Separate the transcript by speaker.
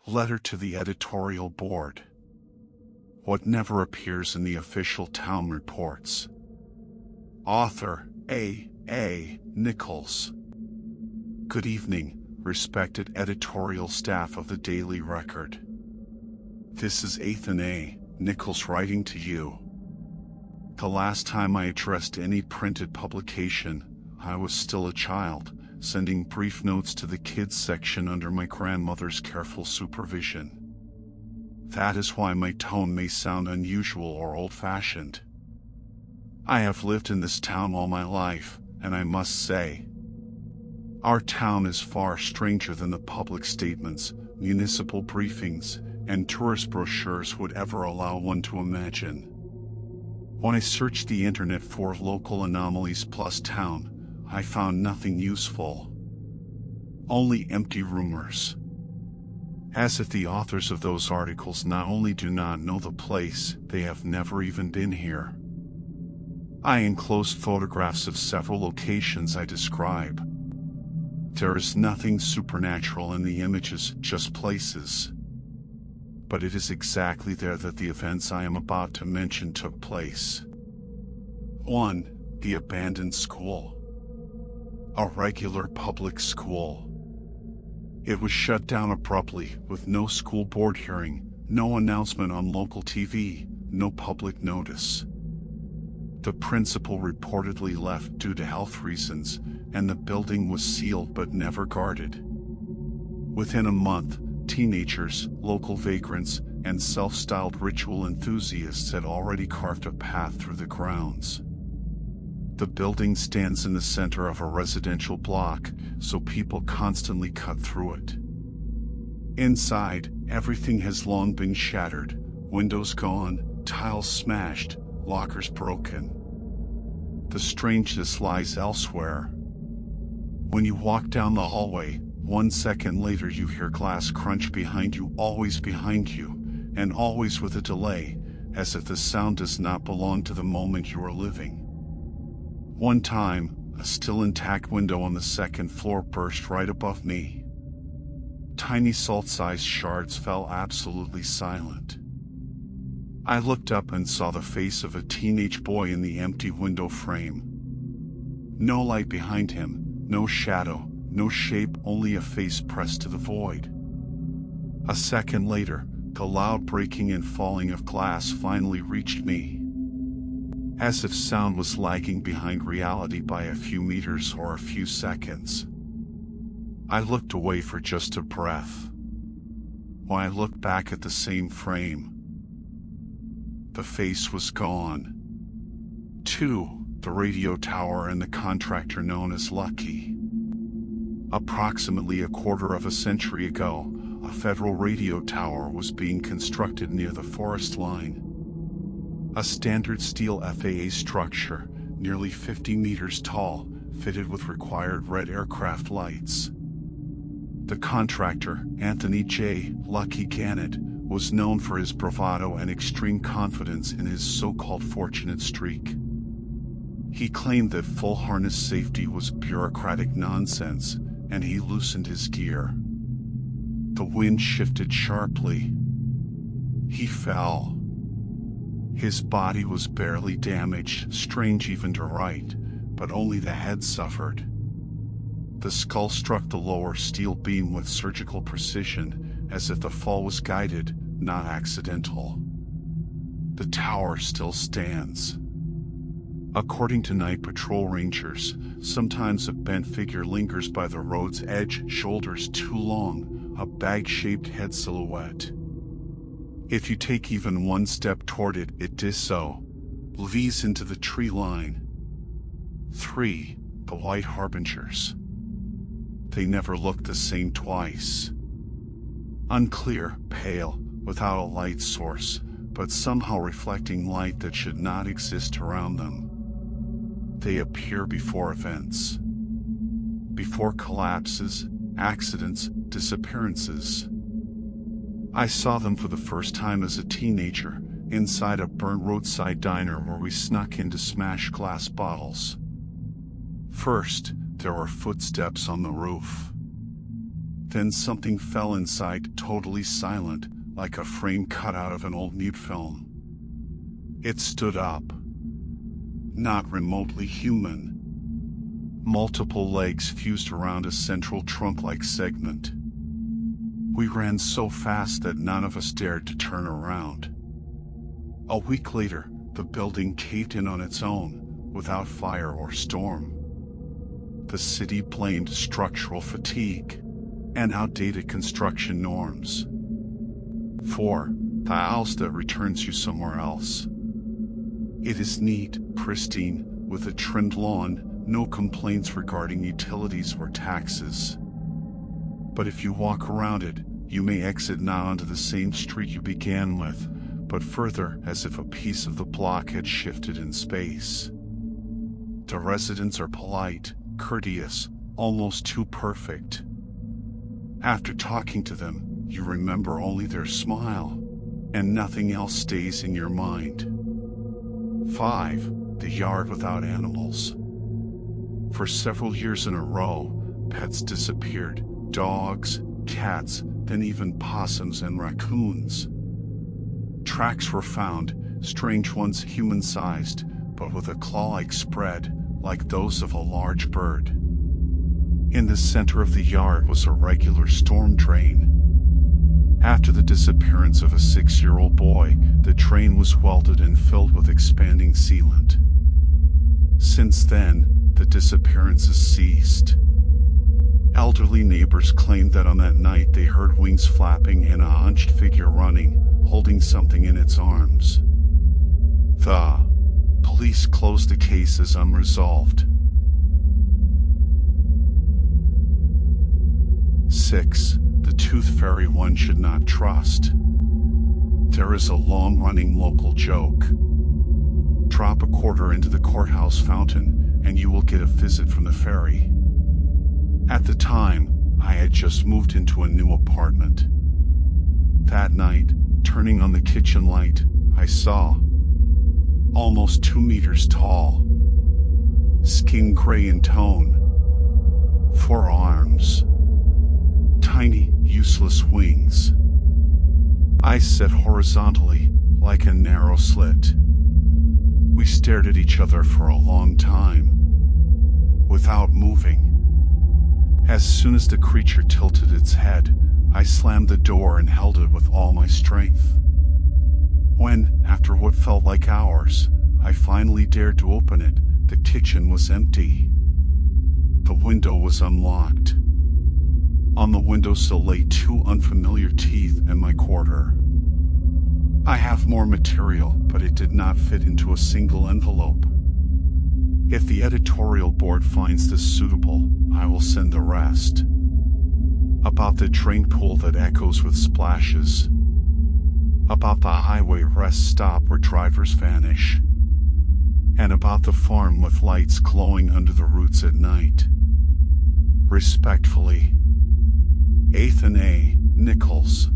Speaker 1: Letter to the editorial board. What never appears in the official town reports. Author A. Nichols. Good evening, respected editorial staff of the Daily Record. This is Ethan A. Nichols writing to you. The last time I addressed any printed publication, I was still a child, sending brief notes to the kids section under my grandmother's careful supervision. That is why my tone may sound unusual or old-fashioned. I have lived in this town all my life, and I must say, our town is far stranger than the public statements, municipal briefings, and tourist brochures would ever allow one to imagine. When I searched the internet for local anomalies plus town, I found nothing useful. Only empty rumors. As if the authors of those articles not only do not know the place, they have never even been here. I enclosed photographs of several locations I describe. There is nothing supernatural in the images, just places. But it is exactly there that the events I am about to mention took place. 1. The abandoned school. A regular public school. It was shut down abruptly, with no school board hearing, no announcement on local TV, no public notice. The principal reportedly left due to health reasons, and the building was sealed but never guarded. Within a month, teenagers, local vagrants, and self-styled ritual enthusiasts had already carved a path through the grounds. The building stands in the center of a residential block, so people constantly cut through it. Inside, everything has long been shattered, windows gone, tiles smashed, lockers broken. The strangeness lies elsewhere. When you walk down the hallway, 1 second later you hear glass crunch behind you, always behind you, and always with a delay, as if the sound does not belong to the moment you are living. One time, a still intact window on the second floor burst right above me. Tiny salt-sized shards fell absolutely silent. I looked up and saw the face of a teenage boy in the empty window frame. No light behind him, no shadow, no shape, only a face pressed to the void. A second later, the loud breaking and falling of glass finally reached me. As if sound was lagging behind reality by a few meters or a few seconds. I looked away for just a breath. When I looked back at the same frame, the face was gone. 2. The radio tower and the contractor known as Lucky. Approximately a quarter of a century ago, a federal radio tower was being constructed near the forest line. A standard steel FAA structure, nearly 50 meters tall, fitted with required red aircraft lights. The contractor, Anthony J. Lucky Gannett, was known for his bravado and extreme confidence in his so-called fortunate streak. He claimed that full harness safety was bureaucratic nonsense, and he loosened his gear. The wind shifted sharply. He fell. His body was barely damaged, strange even to write, but only the head suffered. The skull struck the lower steel beam with surgical precision, as if the fall was guided, not accidental. The tower still stands. According to night patrol rangers, sometimes a bent figure lingers by the road's edge, shoulders too long, a bag-shaped head silhouette. If you take even one step toward it, it dissolves into the tree line. 3. The White Harbingers. They never look the same twice. Unclear, pale, without a light source, but somehow reflecting light that should not exist around them. They appear before events. Before collapses, accidents, disappearances. I saw them for the first time as a teenager, inside a burnt roadside diner where we snuck in to smash glass bottles. First, there were footsteps on the roof. Then something fell inside, totally silent, like a frame cut out of an old mute film. It stood up. Not remotely human. Multiple legs fused around a central trunk-like segment. We ran so fast that none of us dared to turn around. A week later, the building caved in on its own, without fire or storm. The city blamed structural fatigue and outdated construction norms. 4. The house that returns you somewhere else. It is neat, pristine, with a trimmed lawn, no complaints regarding utilities or taxes. But if you walk around it, you may exit not onto the same street you began with, but further, as if a piece of the block had shifted in space. The residents are polite, courteous, almost too perfect. After talking to them, you remember only their smile, and nothing else stays in your mind. 5. The yard without animals. For several years in a row, pets disappeared. Dogs, cats, then even possums and raccoons. Tracks were found, strange ones human-sized, but with a claw-like spread, like those of a large bird. In the center of the yard was a regular storm drain. After the disappearance of a 6-year-old boy, the drain was welded and filled with expanding sealant. Since then, the disappearances ceased. Elderly neighbors claimed that on that night they heard wings flapping and a hunched figure running, holding something in its arms. The police closed the case as unresolved. 6. The tooth fairy one should not trust. There is a long-running local joke. Drop a quarter into the courthouse fountain, and you will get a visit from the fairy. At the time, I had just moved into a new apartment. That night, turning on the kitchen light, I saw, almost 2 meters tall, skin gray in tone, 4 arms, tiny, useless wings. I sat horizontally, like a narrow slit. We stared at each other for a long time, without moving. As soon as the creature tilted its head, I slammed the door and held it with all my strength. When, after what felt like hours, I finally dared to open it, the kitchen was empty. The window was unlocked. On the windowsill lay 2 unfamiliar teeth and my quarter. I have more material, but it did not fit into a single envelope. If the editorial board finds this suitable, I will send the rest. About the train pool that echoes with splashes. About the highway rest stop where drivers vanish. And about the farm with lights glowing under the roots at night. Respectfully, Ethan A. Nichols.